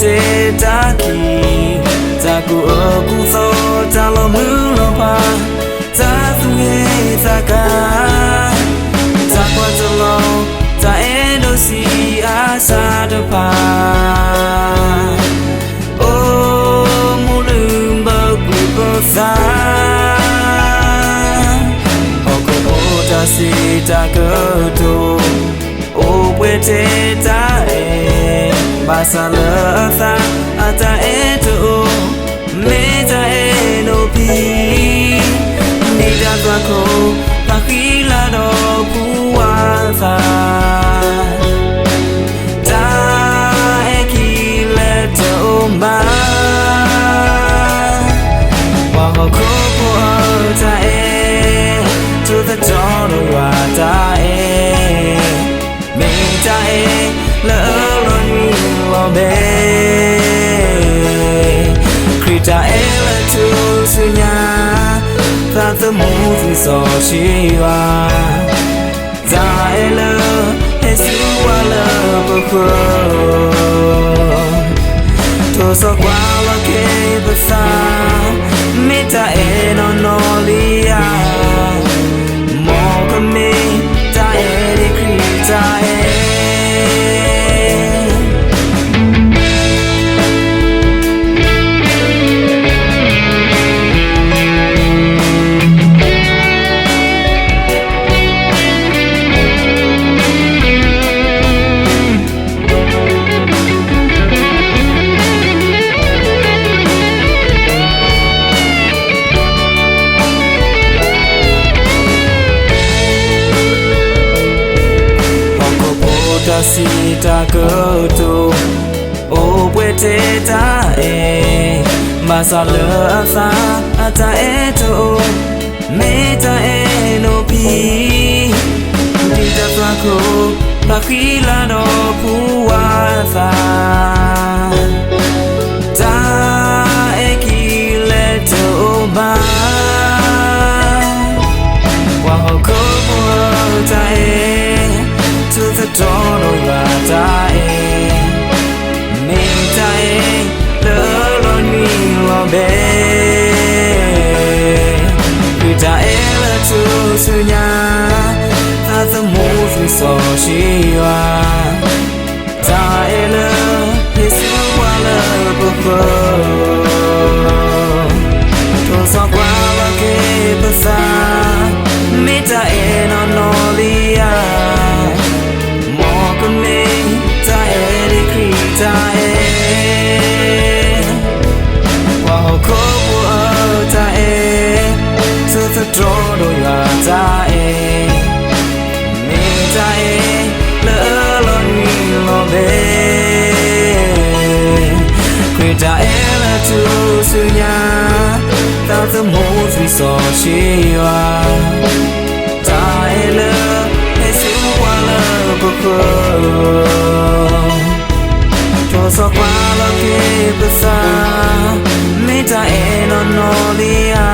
te taki taku oku so talo mulopa ta thuye taka takwa talo ta endo si asadapa o mulumba kuposa oko ota si takoto o pwete ta basala tha ata eto meta enopi nida twako pakila do puwa ta ekile to ma wa ko ta to the dawn of ta meta love Krita ela tu sunya Tata muzi so shiwa Za ela Hesu wala bukho To so kwa wake basa Mita eno nolia Moka me Ta eri krita Sita koto o pwete ta masala tha ata eto meta enopi dita twako pakila no puwa tha ta ekile to ba wa hokomo ta to the dawn of Ratae Metae Loloni Lobe Rita Ela to Sunya Tata Mofi So Shiwa Ta Ela Yesu Wala Boko To Sakwa Ke Basa Meta Eno Nolia Ta eri krita Waho kopo ta to the drodo ya ta me ta loloni lobe krita ela tu sunya ta the most we saw shiwa ta ela esu wala boko so kwa ke basa meta eno nolia